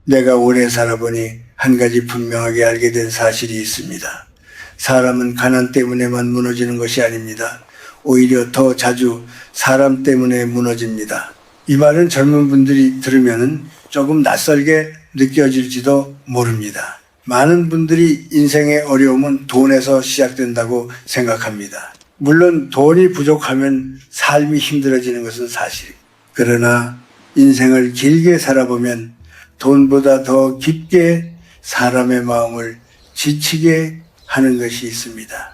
내가 오래 살아보니 한 가지 분명하게 알게 된 사실이 있습니다. 사람은 가난 때문에만 무너지는 것이 아닙니다. 오히려 더 자주 사람 때문에 무너집니다. 이 말은 젊은 분들이 들으면 조금 낯설게 느껴질지도 모릅니다. 많은 분들이 인생의 어려움은 돈에서 시작된다고 생각합니다. 물론 돈이 부족하면 삶이 힘들어지는 것은 사실입니다. 그러나 인생을 길게 살아보면 돈보다 더 깊게 사람의 마음을 지치게 하는 것이 있습니다.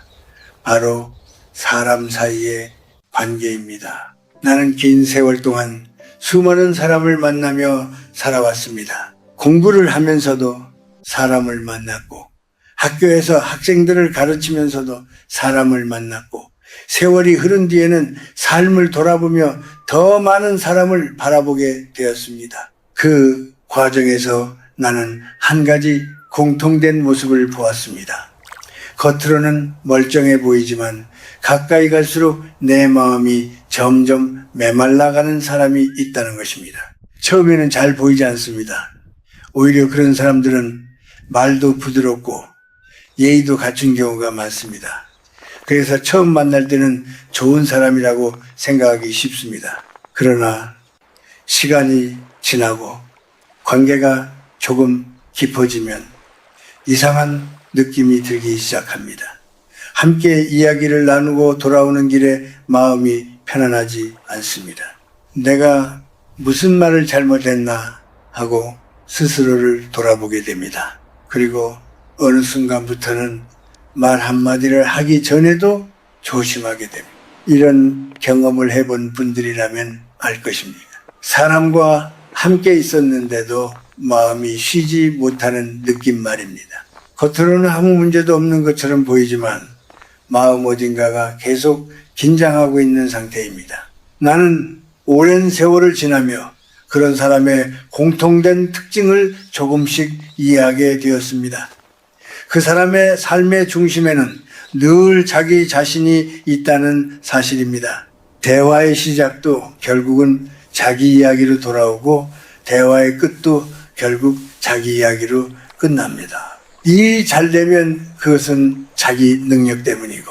바로 사람 사이의 관계입니다. 나는 긴 세월 동안 수많은 사람을 만나며 살아왔습니다. 공부를 하면서도 사람을 만났고, 학교에서 학생들을 가르치면서도 사람을 만났고, 세월이 흐른 뒤에는 삶을 돌아보며 더 많은 사람을 바라보게 되었습니다. 그 과정에서 나는 한 가지 공통된 모습을 보았습니다. 겉으로는 멀쩡해 보이지만 가까이 갈수록 내 마음이 점점 메말라가는 사람이 있다는 것입니다. 처음에는 잘 보이지 않습니다. 오히려 그런 사람들은 말도 부드럽고 예의도 갖춘 경우가 많습니다. 그래서 처음 만날 때는 좋은 사람이라고 생각하기 쉽습니다. 그러나 시간이 지나고 관계가 조금 깊어지면 이상한 느낌이 들기 시작합니다. 함께 이야기를 나누고 돌아오는 길에 마음이 편안하지 않습니다. 내가 무슨 말을 잘못했나 하고 스스로를 돌아보게 됩니다. 그리고 어느 순간부터는 말 한마디를 하기 전에도 조심하게 됩니다. 이런 경험을 해본 분들이라면 알 것입니다. 사람과 함께 있었는데도 마음이 쉬지 못하는 느낌 말입니다. 겉으로는 아무 문제도 없는 것처럼 보이지만 마음 어딘가가 계속 긴장하고 있는 상태입니다. 나는 오랜 세월을 지나며 그런 사람의 공통된 특징을 조금씩 이해하게 되었습니다. 그 사람의 삶의 중심에는 늘 자기 자신이 있다는 사실입니다. 대화의 시작도 결국은 자기 이야기로 돌아오고 대화의 끝도 결국 자기 이야기로 끝납니다. 이 잘 되면 그것은 자기 능력 때문이고,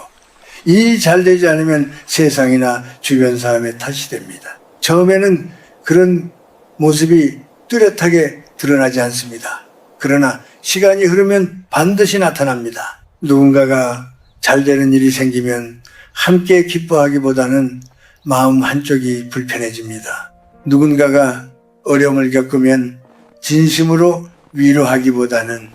이 잘 되지 않으면 세상이나 주변 사람의 탓이 됩니다. 처음에는 그런 모습이 뚜렷하게 드러나지 않습니다. 그러나 시간이 흐르면 반드시 나타납니다. 누군가가 잘 되는 일이 생기면 함께 기뻐하기보다는 마음 한쪽이 불편해집니다. 누군가가 어려움을 겪으면 진심으로 위로하기보다는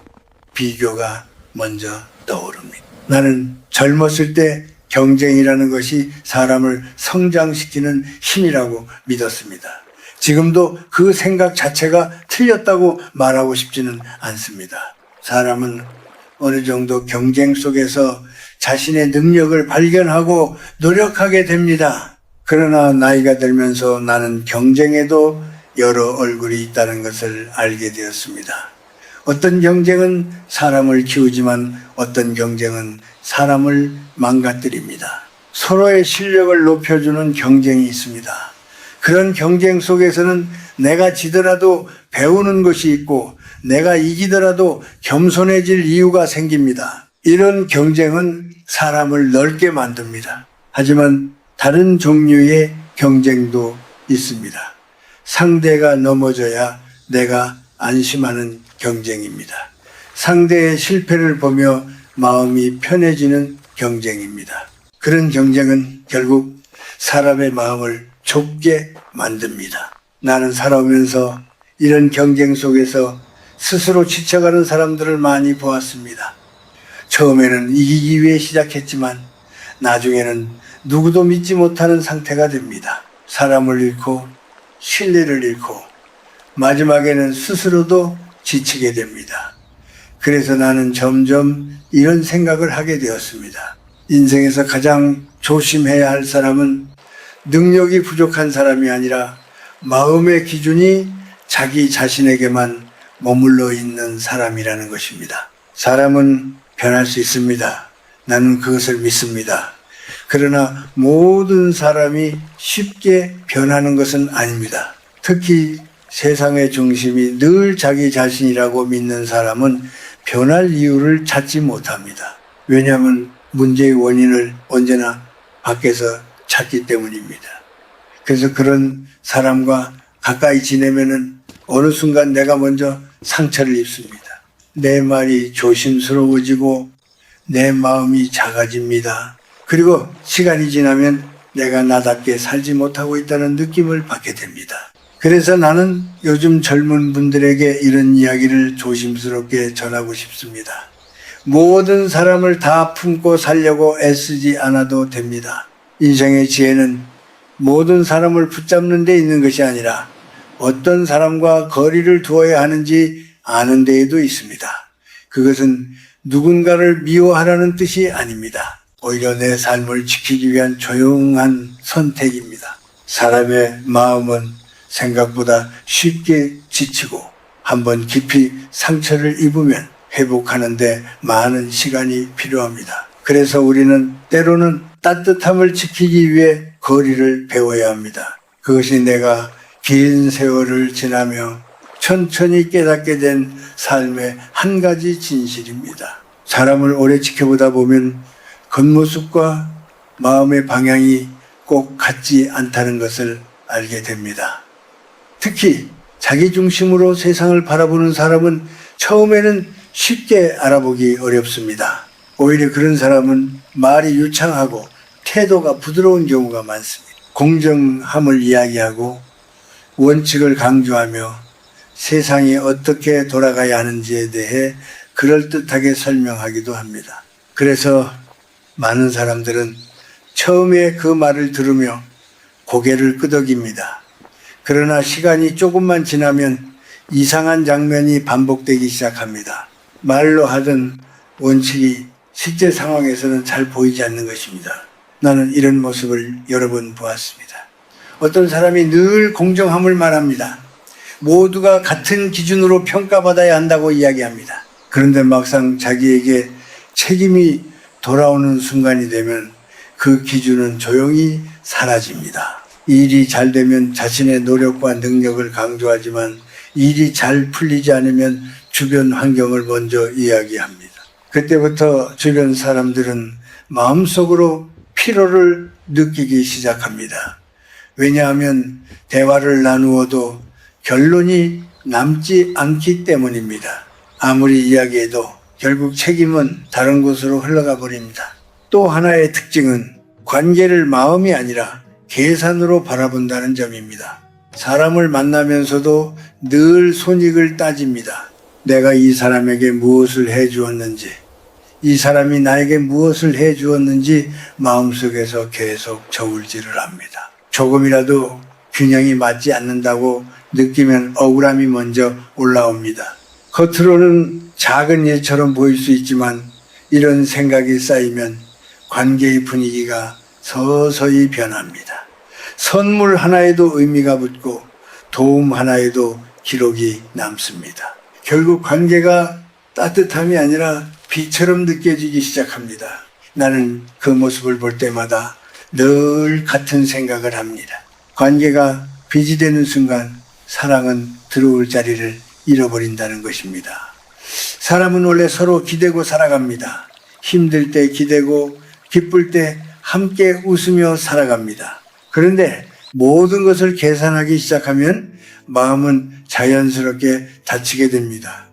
비교가 먼저 떠오릅니다. 나는 젊었을 때 경쟁이라는 것이 사람을 성장시키는 힘이라고 믿었습니다. 지금도 그 생각 자체가 틀렸다고 말하고 싶지는 않습니다. 사람은 어느 정도 경쟁 속에서 자신의 능력을 발견하고 노력하게 됩니다. 그러나 나이가 들면서 나는 경쟁에도 여러 얼굴이 있다는 것을 알게 되었습니다. 어떤 경쟁은 사람을 키우지만 어떤 경쟁은 사람을 망가뜨립니다. 서로의 실력을 높여주는 경쟁이 있습니다. 그런 경쟁 속에서는 내가 지더라도 배우는 것이 있고 내가 이기더라도 겸손해질 이유가 생깁니다. 이런 경쟁은 사람을 넓게 만듭니다. 하지만 다른 종류의 경쟁도 있습니다. 상대가 넘어져야 내가 안심하는 경쟁입니다. 상대의 실패를 보며 마음이 편해지는 경쟁입니다. 그런 경쟁은 결국 사람의 마음을 좁게 만듭니다. 나는 살아오면서 이런 경쟁 속에서 스스로 지쳐가는 사람들을 많이 보았습니다. 처음에는 이기기 위해 시작했지만 나중에는 누구도 믿지 못하는 상태가 됩니다. 사람을 잃고 신뢰를 잃고 마지막에는 스스로도 지치게 됩니다. 그래서 나는 점점 이런 생각을 하게 되었습니다. 인생에서 가장 조심해야 할 사람은 능력이 부족한 사람이 아니라 마음의 기준이 자기 자신에게만 머물러 있는 사람이라는 것입니다. 사람은 변할 수 있습니다. 나는 그것을 믿습니다. 그러나 모든 사람이 쉽게 변하는 것은 아닙니다. 특히 세상의 중심이 늘 자기 자신이라고 믿는 사람은 변할 이유를 찾지 못합니다. 왜냐하면 문제의 원인을 언제나 밖에서 찾기 때문입니다. 그래서 그런 사람과 가까이 지내면은 어느 순간 내가 먼저 상처를 입습니다. 내 말이 조심스러워지고 내 마음이 작아집니다. 그리고 시간이 지나면 내가 나답게 살지 못하고 있다는 느낌을 받게 됩니다. 그래서 나는 요즘 젊은 분들에게 이런 이야기를 조심스럽게 전하고 싶습니다. 모든 사람을 다 품고 살려고 애쓰지 않아도 됩니다. 인생의 지혜는 모든 사람을 붙잡는 데 있는 것이 아니라 어떤 사람과 거리를 두어야 하는지 아는 데에도 있습니다. 그것은 누군가를 미워하라는 뜻이 아닙니다. 오히려 내 삶을 지키기 위한 조용한 선택입니다. 사람의 마음은 생각보다 쉽게 지치고 한번 깊이 상처를 입으면 회복하는데 많은 시간이 필요합니다. 그래서 우리는 때로는 따뜻함을 지키기 위해 거리를 배워야 합니다. 그것이 내가 긴 세월을 지나며 천천히 깨닫게 된 삶의 한 가지 진실입니다. 사람을 오래 지켜보다 보면 겉모습과 마음의 방향이 꼭 같지 않다는 것을 알게 됩니다. 특히 자기 중심으로 세상을 바라보는 사람은 처음에는 쉽게 알아보기 어렵습니다. 오히려 그런 사람은 말이 유창하고 태도가 부드러운 경우가 많습니다. 공정함을 이야기하고 원칙을 강조하며 세상이 어떻게 돌아가야 하는지에 대해 그럴듯하게 설명하기도 합니다. 그래서 많은 사람들은 처음에 그 말을 들으며 고개를 끄덕입니다. 그러나 시간이 조금만 지나면 이상한 장면이 반복되기 시작합니다. 말로 하던 원칙이 실제 상황에서는 잘 보이지 않는 것입니다. 나는 이런 모습을 여러 번 보았습니다. 어떤 사람이 늘 공정함을 말합니다. 모두가 같은 기준으로 평가받아야 한다고 이야기합니다. 그런데 막상 자기에게 책임이 돌아오는 순간이 되면 그 기준은 조용히 사라집니다. 일이 잘 되면 자신의 노력과 능력을 강조하지만 일이 잘 풀리지 않으면 주변 환경을 먼저 이야기합니다. 그때부터 주변 사람들은 마음속으로 피로를 느끼기 시작합니다. 왜냐하면 대화를 나누어도 결론이 남지 않기 때문입니다. 아무리 이야기해도 결국 책임은 다른 곳으로 흘러가 버립니다. 또 하나의 특징은 관계를 마음이 아니라 계산으로 바라본다는 점입니다. 사람을 만나면서도 늘 손익을 따집니다. 내가 이 사람에게 무엇을 해주었는지, 이 사람이 나에게 무엇을 해주었는지 마음속에서 계속 저울질을 합니다. 조금이라도 균형이 맞지 않는다고 느끼면 억울함이 먼저 올라옵니다. 겉으로는 작은 일처럼 보일 수 있지만 이런 생각이 쌓이면 관계의 분위기가 서서히 변합니다. 선물 하나에도 의미가 붙고 도움 하나에도 기록이 남습니다. 결국 관계가 따뜻함이 아니라 비처럼 느껴지기 시작합니다. 나는 그 모습을 볼 때마다 늘 같은 생각을 합니다. 관계가 빚이 되는 순간 사랑은 들어올 자리를 잃어버린다는 것입니다. 사람은 원래 서로 기대고 살아갑니다. 힘들 때 기대고 기쁠 때 함께 웃으며 살아갑니다. 그런데 모든 것을 계산하기 시작하면 마음은 자연스럽게 다치게 됩니다.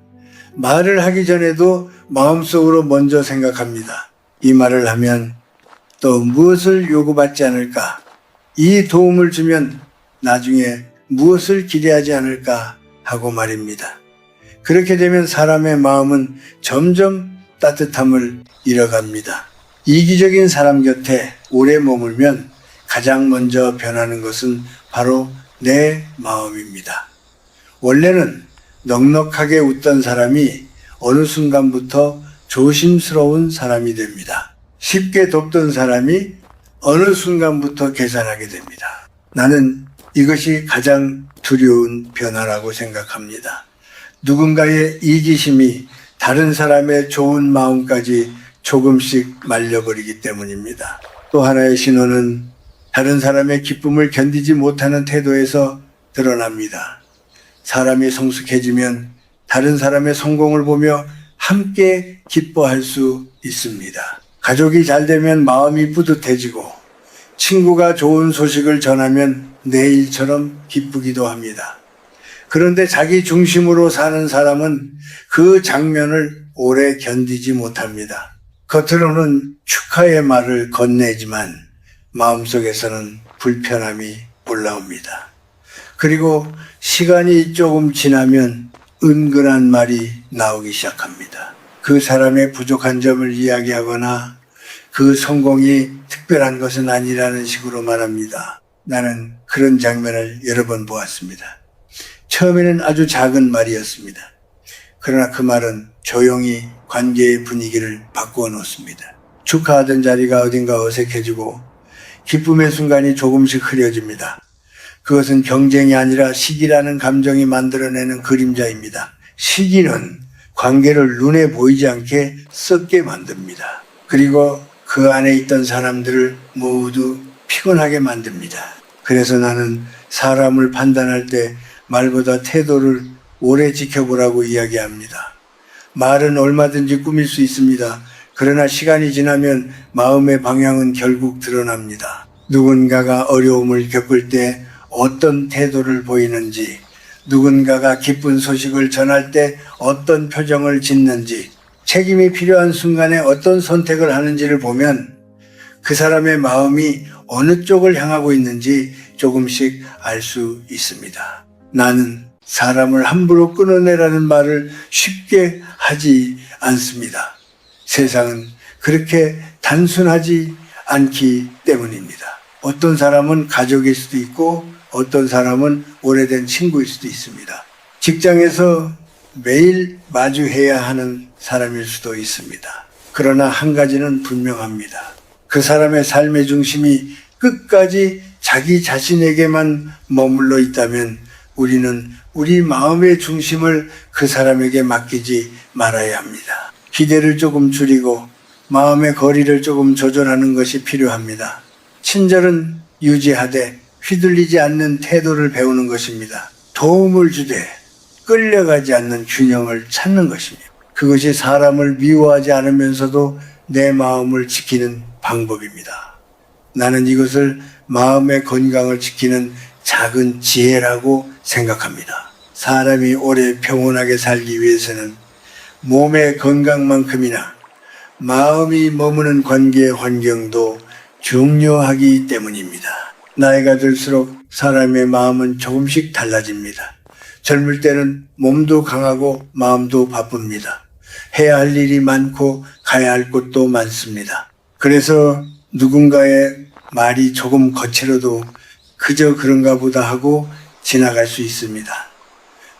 말을 하기 전에도 마음속으로 먼저 생각합니다. 이 말을 하면 또 무엇을 요구받지 않을까? 이 도움을 주면 나중에 무엇을 기대하지 않을까 하고 말입니다. 그렇게 되면 사람의 마음은 점점 따뜻함을 잃어갑니다. 이기적인 사람 곁에 오래 머물면 가장 먼저 변하는 것은 바로 내 마음입니다. 원래는 넉넉하게 웃던 사람이 어느 순간부터 조심스러운 사람이 됩니다. 쉽게 돕던 사람이 어느 순간부터 계산하게 됩니다. 나는 이것이 가장 두려운 변화라고 생각합니다. 누군가의 이기심이 다른 사람의 좋은 마음까지 조금씩 말려버리기 때문입니다. 또 하나의 신호는 다른 사람의 기쁨을 견디지 못하는 태도에서 드러납니다. 사람이 성숙해지면 다른 사람의 성공을 보며 함께 기뻐할 수 있습니다. 가족이 잘 되면 마음이 뿌듯해지고 친구가 좋은 소식을 전하면 내일처럼 기쁘기도 합니다. 그런데 자기 중심으로 사는 사람은 그 장면을 오래 견디지 못합니다. 겉으로는 축하의 말을 건네지만 마음속에서는 불편함이 올라옵니다. 그리고 시간이 조금 지나면 은근한 말이 나오기 시작합니다. 그 사람의 부족한 점을 이야기하거나 그 성공이 특별한 것은 아니라는 식으로 말합니다. 나는 그런 장면을 여러 번 보았습니다. 처음에는 아주 작은 말이었습니다. 그러나 그 말은 조용히 관계의 분위기를 바꾸어 놓습니다. 축하하던 자리가 어딘가 어색해지고 기쁨의 순간이 조금씩 흐려집니다. 그것은 경쟁이 아니라 시기라는 감정이 만들어내는 그림자입니다. 시기는 관계를 눈에 보이지 않게 썩게 만듭니다. 그리고 그 안에 있던 사람들을 모두 피곤하게 만듭니다. 그래서 나는 사람을 판단할 때 말보다 태도를 오래 지켜보라고 이야기합니다. 말은 얼마든지 꾸밀 수 있습니다. 그러나 시간이 지나면 마음의 방향은 결국 드러납니다. 누군가가 어려움을 겪을 때 어떤 태도를 보이는지, 누군가가 기쁜 소식을 전할 때 어떤 표정을 짓는지, 책임이 필요한 순간에 어떤 선택을 하는지를 보면 그 사람의 마음이 어느 쪽을 향하고 있는지 조금씩 알 수 있습니다. 나는 사람을 함부로 끊어내라는 말을 쉽게 하지 않습니다. 세상은 그렇게 단순하지 않기 때문입니다. 어떤 사람은 가족일 수도 있고 어떤 사람은 오래된 친구일 수도 있습니다. 직장에서 매일 마주해야 하는 사람일 수도 있습니다. 그러나 한 가지는 분명합니다. 그 사람의 삶의 중심이 끝까지 자기 자신에게만 머물러 있다면 우리는 우리 마음의 중심을 그 사람에게 맡기지 말아야 합니다. 기대를 조금 줄이고 마음의 거리를 조금 조절하는 것이 필요합니다. 친절은 유지하되 휘둘리지 않는 태도를 배우는 것입니다. 도움을 주되 끌려가지 않는 균형을 찾는 것입니다. 그것이 사람을 미워하지 않으면서도 내 마음을 지키는 방법입니다. 나는 이것을 마음의 건강을 지키는 작은 지혜라고 생각합니다. 사람이 오래 평온하게 살기 위해서는 몸의 건강만큼이나 마음이 머무는 관계의 환경도 중요하기 때문입니다. 나이가 들수록 사람의 마음은 조금씩 달라집니다. 젊을 때는 몸도 강하고 마음도 바쁩니다. 해야 할 일이 많고 가야 할 곳도 많습니다. 그래서 누군가의 말이 조금 거칠어도 그저 그런가 보다 하고 지나갈 수 있습니다.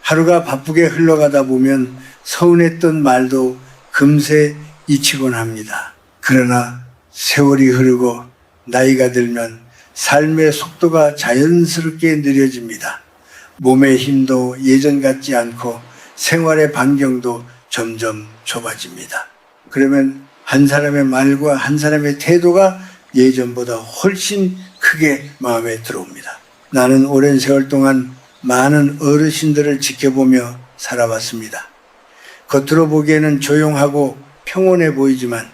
하루가 바쁘게 흘러가다 보면 서운했던 말도 금세 잊히곤 합니다. 그러나 세월이 흐르고 나이가 들면 삶의 속도가 자연스럽게 느려집니다. 몸의 힘도 예전 같지 않고 생활의 반경도 점점 좁아집니다. 그러면 한 사람의 말과 한 사람의 태도가 예전보다 훨씬 크게 마음에 들어옵니다. 나는 오랜 세월 동안 많은 어르신들을 지켜보며 살아왔습니다. 겉으로 보기에는 조용하고 평온해 보이지만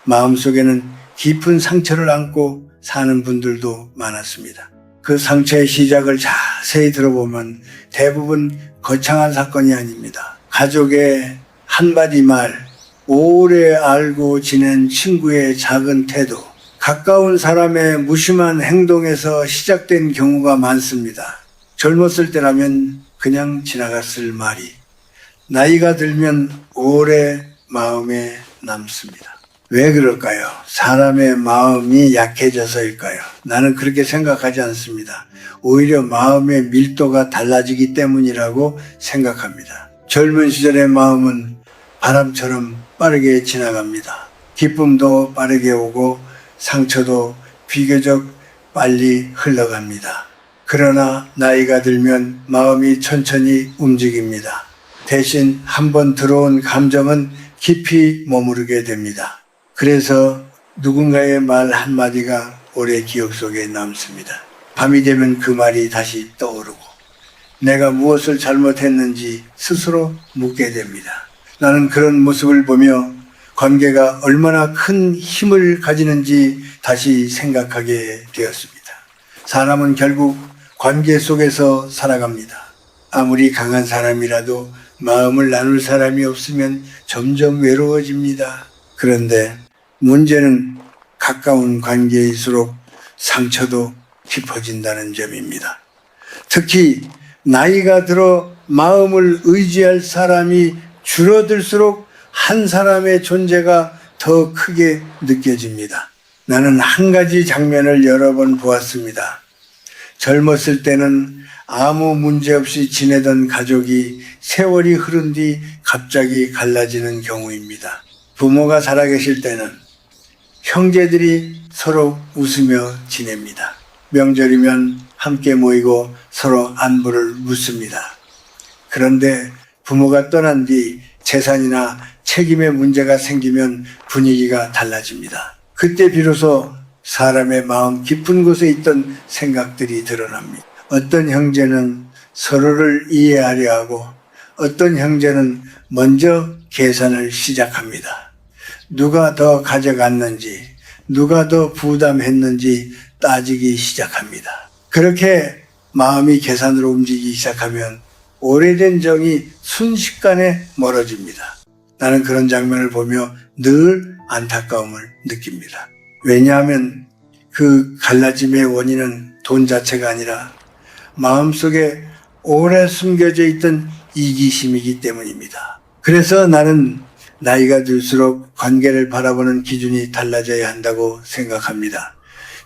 마음속에는 깊은 상처를 안고 사는 분들도 많았습니다. 그 상처의 시작을 자세히 들어보면 대부분 거창한 사건이 아닙니다. 가족의 한마디 말, 오래 알고 지낸 친구의 작은 태도, 가까운 사람의 무심한 행동에서 시작된 경우가 많습니다. 젊었을 때라면 그냥 지나갔을 말이 나이가 들면 오래 마음에 남습니다. 왜 그럴까요? 사람의 마음이 약해져서일까요? 나는 그렇게 생각하지 않습니다. 오히려 마음의 밀도가 달라지기 때문이라고 생각합니다. 젊은 시절의 마음은 바람처럼 빠르게 지나갑니다. 기쁨도 빠르게 오고 상처도 비교적 빨리 흘러갑니다. 그러나 나이가 들면 마음이 천천히 움직입니다. 대신 한번 들어온 감정은 깊이 머무르게 됩니다. 그래서 누군가의 말 한마디가 오래 기억 속에 남습니다. 밤이 되면 그 말이 다시 떠오르고 내가 무엇을 잘못했는지 스스로 묻게 됩니다. 나는 그런 모습을 보며 관계가 얼마나 큰 힘을 가지는지 다시 생각하게 되었습니다. 사람은 결국 관계 속에서 살아갑니다. 아무리 강한 사람이라도 마음을 나눌 사람이 없으면 점점 외로워집니다. 그런데 문제는 가까운 관계일수록 상처도 깊어진다는 점입니다. 특히 나이가 들어 마음을 의지할 사람이 줄어들수록 한 사람의 존재가 더 크게 느껴집니다. 나는 한 가지 장면을 여러 번 보았습니다. 젊었을 때는 아무 문제 없이 지내던 가족이 세월이 흐른 뒤 갑자기 갈라지는 경우입니다. 부모가 살아계실 때는 형제들이 서로 웃으며 지냅니다. 명절이면 함께 모이고 서로 안부를 묻습니다. 그런데 부모가 떠난 뒤 재산이나 책임의 문제가 생기면 분위기가 달라집니다. 그때 비로소 사람의 마음 깊은 곳에 있던 생각들이 드러납니다. 어떤 형제는 서로를 이해하려 하고 어떤 형제는 먼저 계산을 시작합니다. 누가 더 가져갔는지, 누가 더 부담했는지 따지기 시작합니다. 그렇게 마음이 계산으로 움직이기 시작하면 오래된 정이 순식간에 멀어집니다. 나는 그런 장면을 보며 늘 안타까움을 느낍니다. 왜냐하면 그 갈라짐의 원인은 돈 자체가 아니라 마음속에 오래 숨겨져 있던 이기심이기 때문입니다. 그래서 나는 나이가 들수록 관계를 바라보는 기준이 달라져야 한다고 생각합니다.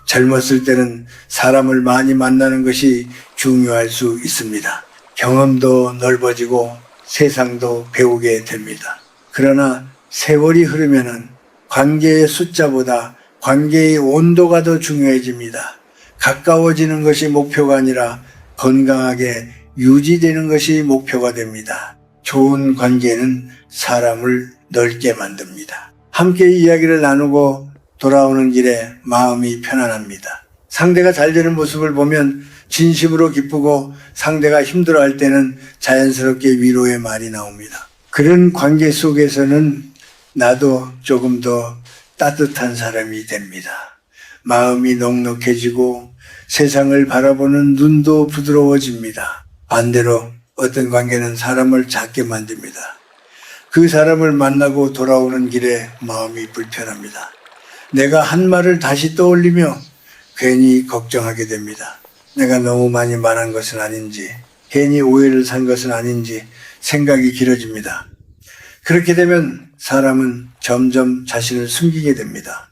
젊었을 때는 사람을 많이 만나는 것이 중요할 수 있습니다. 경험도 넓어지고 세상도 배우게 됩니다. 그러나 세월이 흐르면은 관계의 숫자보다 관계의 온도가 더 중요해집니다. 가까워지는 것이 목표가 아니라 건강하게 유지되는 것이 목표가 됩니다. 좋은 관계는 사람을 넓게 만듭니다. 함께 이야기를 나누고 돌아오는 길에 마음이 편안합니다. 상대가 잘 되는 모습을 보면 진심으로 기쁘고 상대가 힘들어할 때는 자연스럽게 위로의 말이 나옵니다. 그런 관계 속에서는 나도 조금 더 따뜻한 사람이 됩니다. 마음이 넉넉해지고 세상을 바라보는 눈도 부드러워집니다. 반대로 어떤 관계는 사람을 작게 만듭니다. 그 사람을 만나고 돌아오는 길에 마음이 불편합니다. 내가 한 말을 다시 떠올리며 괜히 걱정하게 됩니다. 내가 너무 많이 말한 것은 아닌지, 괜히 오해를 산 것은 아닌지 생각이 길어집니다. 그렇게 되면 사람은 점점 자신을 숨기게 됩니다.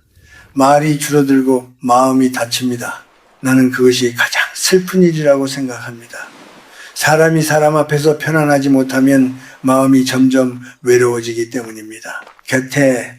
말이 줄어들고 마음이 닫힙니다. 나는 그것이 가장 슬픈 일이라고 생각합니다. 사람이 사람 앞에서 편안하지 못하면 마음이 점점 외로워지기 때문입니다. 곁에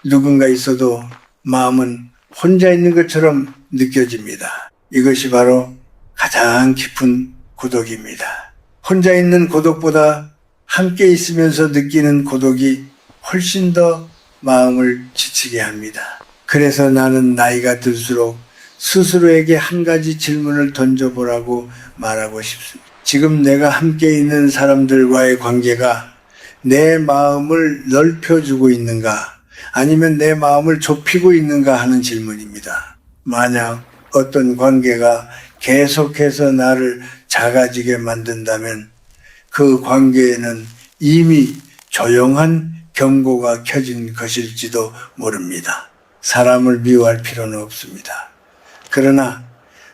누군가 있어도 마음은 혼자 있는 것처럼 느껴집니다. 이것이 바로 가장 깊은 고독입니다. 혼자 있는 고독보다 함께 있으면서 느끼는 고독이 훨씬 더 마음을 지치게 합니다. 그래서 나는 나이가 들수록 스스로에게 한 가지 질문을 던져보라고 말하고 싶습니다. 지금 내가 함께 있는 사람들과의 관계가 내 마음을 넓혀주고 있는가, 아니면 내 마음을 좁히고 있는가 하는 질문입니다. 만약 어떤 관계가 계속해서 나를 작아지게 만든다면 그 관계에는 이미 조용한 경고가 켜진 것일지도 모릅니다. 사람을 미워할 필요는 없습니다. 그러나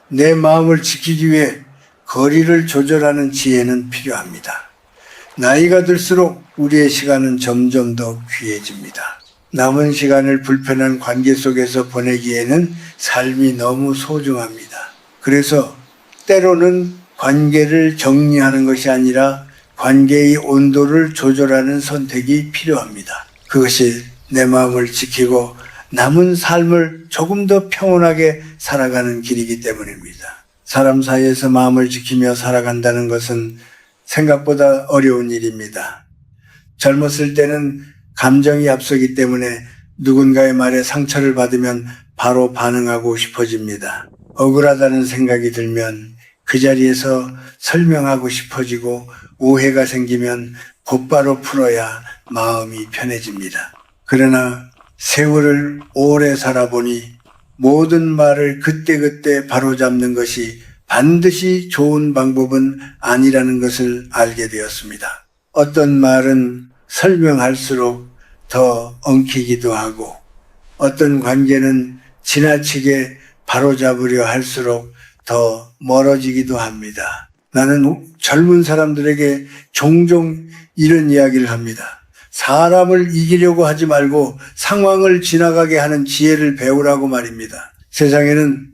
내 마음을 지키기 위해 거리를 조절하는 지혜는 필요합니다. 나이가 들수록 우리의 시간은 점점 더 귀해집니다. 남은 시간을 불편한 관계 속에서 보내기에는 삶이 너무 소중합니다. 그래서 때로는 관계를 정리하는 것이 아니라 관계의 온도를 조절하는 선택이 필요합니다. 그것이 내 마음을 지키고 남은 삶을 조금 더 평온하게 살아가는 길이기 때문입니다. 사람 사이에서 마음을 지키며 살아간다는 것은 생각보다 어려운 일입니다. 젊었을 때는 감정이 앞서기 때문에 누군가의 말에 상처를 받으면 바로 반응하고 싶어집니다. 억울하다는 생각이 들면 그 자리에서 설명하고 싶어지고 오해가 생기면 곧바로 풀어야 마음이 편해집니다. 그러나 세월을 오래 살아보니 모든 말을 그때그때 바로잡는 것이 반드시 좋은 방법은 아니라는 것을 알게 되었습니다. 어떤 말은 설명할수록 더 엉키기도 하고 어떤 관계는 지나치게 바로잡으려 할수록 더 멀어지기도 합니다. 나는 젊은 사람들에게 종종 이런 이야기를 합니다. 사람을 이기려고 하지 말고 상황을 지나가게 하는 지혜를 배우라고 말입니다. 세상에는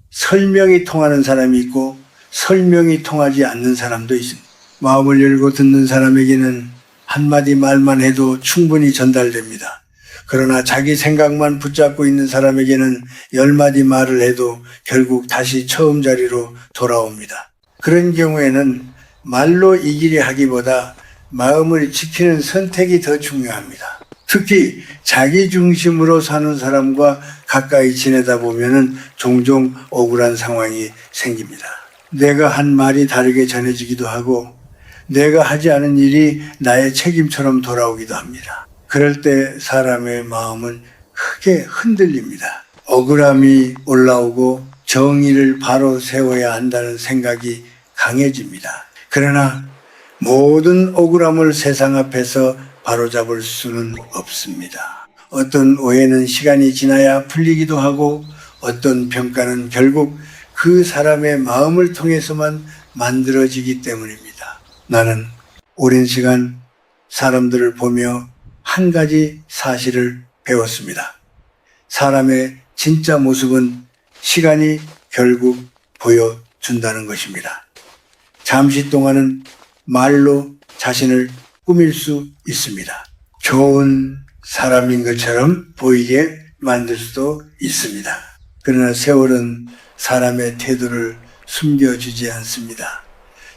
설명이 통하는 사람이 있고 설명이 통하지 않는 사람도 있습니다. 마음을 열고 듣는 사람에게는 한마디 말만 해도 충분히 전달됩니다. 그러나 자기 생각만 붙잡고 있는 사람에게는 10마디 말을 해도 결국 다시 처음 자리로 돌아옵니다. 그런 경우에는 말로 이기려 하기보다 마음을 지키는 선택이 더 중요합니다. 특히 자기 중심으로 사는 사람과 가까이 지내다 보면은 종종 억울한 상황이 생깁니다. 내가 한 말이 다르게 전해지기도 하고 내가 하지 않은 일이 나의 책임처럼 돌아오기도 합니다. 그럴 때 사람의 마음은 크게 흔들립니다. 억울함이 올라오고 정의를 바로 세워야 한다는 생각이 강해집니다. 그러나 모든 억울함을 세상 앞에서 바로잡을 수는 없습니다. 어떤 오해는 시간이 지나야 풀리기도 하고 어떤 평가는 결국 그 사람의 마음을 통해서만 만들어지기 때문입니다. 나는 오랜 시간 사람들을 보며 한 가지 사실을 배웠습니다. 사람의 진짜 모습은 시간이 결국 보여준다는 것입니다. 잠시 동안은 말로 자신을 꾸밀 수 있습니다. 좋은 사람인 것처럼 보이게 만들 수도 있습니다. 그러나 세월은 사람의 태도를 숨겨주지 않습니다.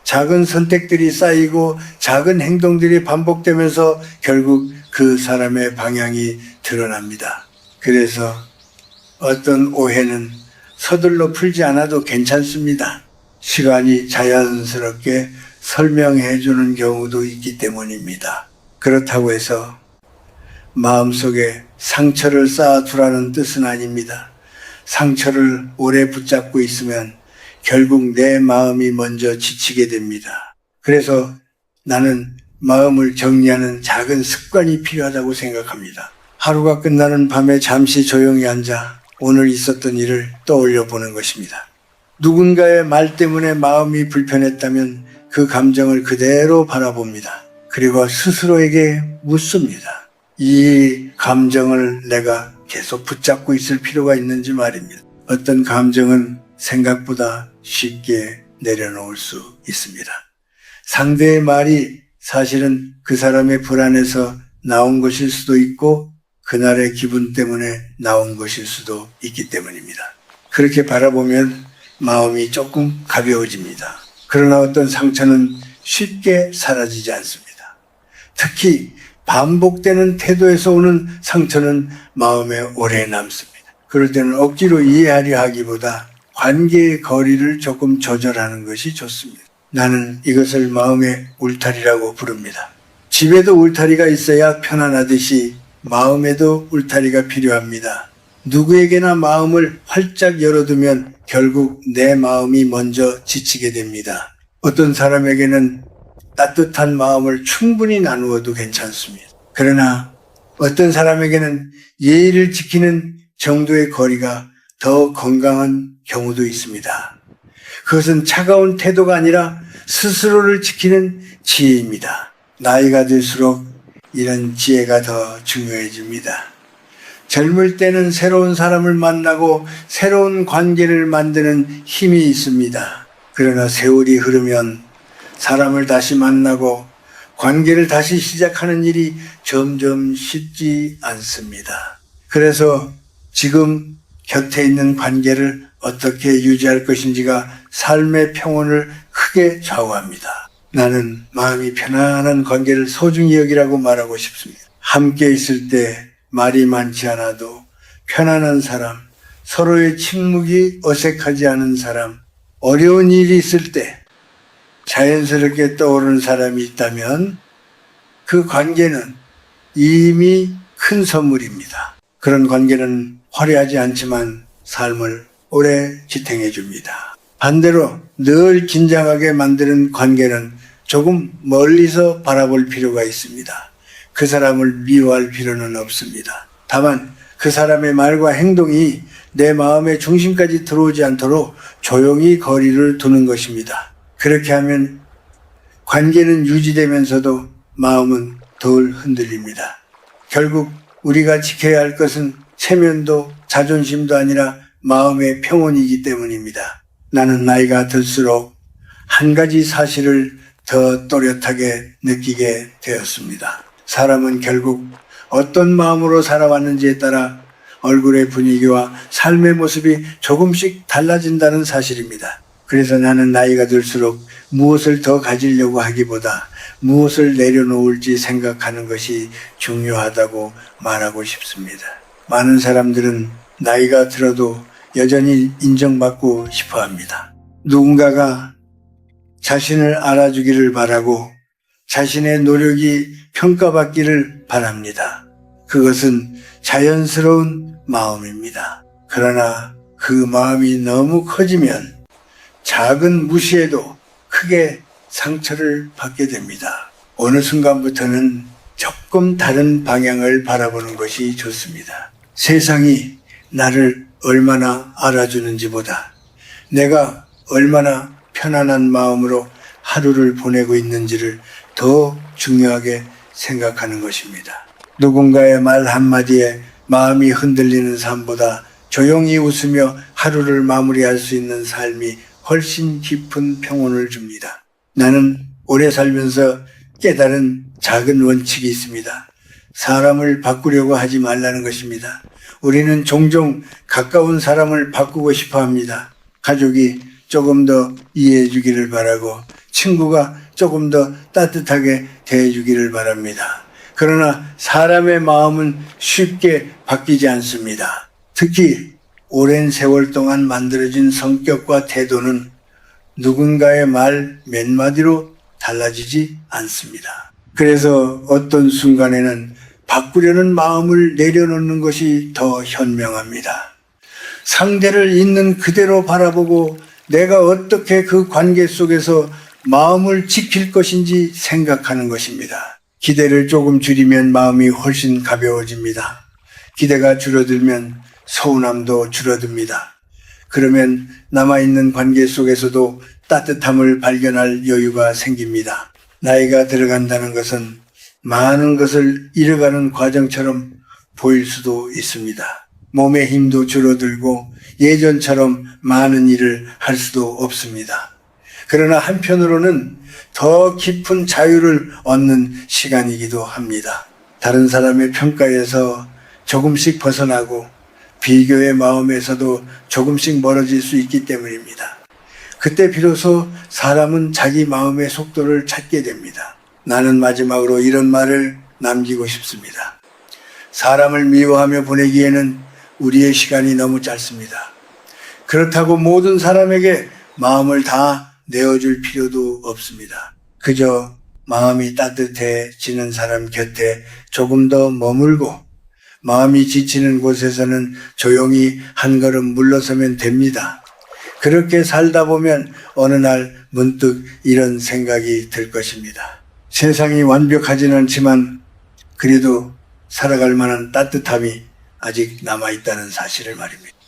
작은 선택들이 쌓이고 작은 행동들이 반복되면서 결국 그 사람의 방향이 드러납니다. 그래서 어떤 오해는 서둘러 풀지 않아도 괜찮습니다. 시간이 자연스럽게 설명해 주는 경우도 있기 때문입니다. 그렇다고 해서 마음속에 상처를 쌓아두라는 뜻은 아닙니다. 상처를 오래 붙잡고 있으면 결국 내 마음이 먼저 지치게 됩니다. 그래서 나는 마음을 정리하는 작은 습관이 필요하다고 생각합니다. 하루가 끝나는 밤에 잠시 조용히 앉아 오늘 있었던 일을 떠올려 보는 것입니다. 누군가의 말 때문에 마음이 불편했다면 그 감정을 그대로 바라봅니다. 그리고 스스로에게 묻습니다. 이 감정을 내가 계속 붙잡고 있을 필요가 있는지 말입니다. 어떤 감정은 생각보다 쉽게 내려놓을 수 있습니다. 상대의 말이 사실은 그 사람의 불안에서 나온 것일 수도 있고 그날의 기분 때문에 나온 것일 수도 있기 때문입니다. 그렇게 바라보면 마음이 조금 가벼워집니다. 그러나 어떤 상처는 쉽게 사라지지 않습니다. 특히 반복되는 태도에서 오는 상처는 마음에 오래 남습니다. 그럴 때는 억지로 이해하려 하기보다 관계의 거리를 조금 조절하는 것이 좋습니다. 나는 이것을 마음의 울타리라고 부릅니다. 집에도 울타리가 있어야 편안하듯이 마음에도 울타리가 필요합니다. 누구에게나 마음을 활짝 열어두면 결국 내 마음이 먼저 지치게 됩니다. 어떤 사람에게는 따뜻한 마음을 충분히 나누어도 괜찮습니다. 그러나 어떤 사람에게는 예의를 지키는 정도의 거리가 더 건강한 경우도 있습니다. 그것은 차가운 태도가 아니라 스스로를 지키는 지혜입니다. 나이가 들수록 이런 지혜가 더 중요해집니다. 젊을 때는 새로운 사람을 만나고 새로운 관계를 만드는 힘이 있습니다. 그러나 세월이 흐르면 사람을 다시 만나고 관계를 다시 시작하는 일이 점점 쉽지 않습니다. 그래서 지금 곁에 있는 관계를 어떻게 유지할 것인지가 삶의 평온을 크게 좌우합니다. 나는 마음이 편안한 관계를 소중히 여기라고 말하고 싶습니다. 함께 있을 때 말이 많지 않아도 편안한 사람, 서로의 침묵이 어색하지 않은 사람, 어려운 일이 있을 때 자연스럽게 떠오르는 사람이 있다면 그 관계는 이미 큰 선물입니다. 그런 관계는 화려하지 않지만 삶을 오래 지탱해 줍니다. 반대로 늘 긴장하게 만드는 관계는 조금 멀리서 바라볼 필요가 있습니다. 그 사람을 미워할 필요는 없습니다. 다만 그 사람의 말과 행동이 내 마음의 중심까지 들어오지 않도록 조용히 거리를 두는 것입니다. 그렇게 하면 관계는 유지되면서도 마음은 덜 흔들립니다. 결국 우리가 지켜야 할 것은 체면도 자존심도 아니라 마음의 평온이기 때문입니다. 나는 나이가 들수록 한 가지 사실을 더 또렷하게 느끼게 되었습니다. 사람은 결국 어떤 마음으로 살아왔는지에 따라 얼굴의 분위기와 삶의 모습이 조금씩 달라진다는 사실입니다. 그래서 나는 나이가 들수록 무엇을 더 가지려고 하기보다 무엇을 내려놓을지 생각하는 것이 중요하다고 말하고 싶습니다. 많은 사람들은 나이가 들어도 여전히 인정받고 싶어 합니다. 누군가가 자신을 알아주기를 바라고 자신의 노력이 평가받기를 바랍니다. 그것은 자연스러운 마음입니다. 그러나 그 마음이 너무 커지면 작은 무시에도 크게 상처를 받게 됩니다. 어느 순간부터는 조금 다른 방향을 바라보는 것이 좋습니다. 세상이 나를 얼마나 알아주는지보다 내가 얼마나 편안한 마음으로 하루를 보내고 있는지를 더 중요하게 생각하는 것입니다. 누군가의 말 한마디에 마음이 흔들리는 삶보다 조용히 웃으며 하루를 마무리할 수 있는 삶이 훨씬 깊은 평온을 줍니다. 나는 오래 살면서 깨달은 작은 원칙이 있습니다. 사람을 바꾸려고 하지 말라는 것입니다. 우리는 종종 가까운 사람을 바꾸고 싶어 합니다. 가족이 조금 더 이해해 주기를 바라고 친구가 조금 더 따뜻하게 대해 주기를 바랍니다. 그러나 사람의 마음은 쉽게 바뀌지 않습니다. 특히 오랜 세월 동안 만들어진 성격과 태도는 누군가의 말 몇 마디로 달라지지 않습니다. 그래서 어떤 순간에는 바꾸려는 마음을 내려놓는 것이 더 현명합니다. 상대를 있는 그대로 바라보고 내가 어떻게 그 관계 속에서 마음을 지킬 것인지 생각하는 것입니다. 기대를 조금 줄이면 마음이 훨씬 가벼워집니다. 기대가 줄어들면 서운함도 줄어듭니다. 그러면 남아있는 관계 속에서도 따뜻함을 발견할 여유가 생깁니다. 나이가 들어간다는 것은 많은 것을 잃어가는 과정처럼 보일 수도 있습니다. 몸의 힘도 줄어들고 예전처럼 많은 일을 할 수도 없습니다. 그러나 한편으로는 더 깊은 자유를 얻는 시간이기도 합니다. 다른 사람의 평가에서 조금씩 벗어나고 비교의 마음에서도 조금씩 멀어질 수 있기 때문입니다. 그때 비로소 사람은 자기 마음의 속도를 찾게 됩니다. 나는 마지막으로 이런 말을 남기고 싶습니다. 사람을 미워하며 보내기에는 우리의 시간이 너무 짧습니다. 그렇다고 모든 사람에게 마음을 다 내어줄 필요도 없습니다. 그저 마음이 따뜻해지는 사람 곁에 조금 더 머물고 마음이 지치는 곳에서는 조용히 한 걸음 물러서면 됩니다. 그렇게 살다 보면 어느 날 문득 이런 생각이 들 것입니다. 세상이 완벽하진 않지만 그래도 살아갈 만한 따뜻함이 아직 남아있다는 사실을 말입니다.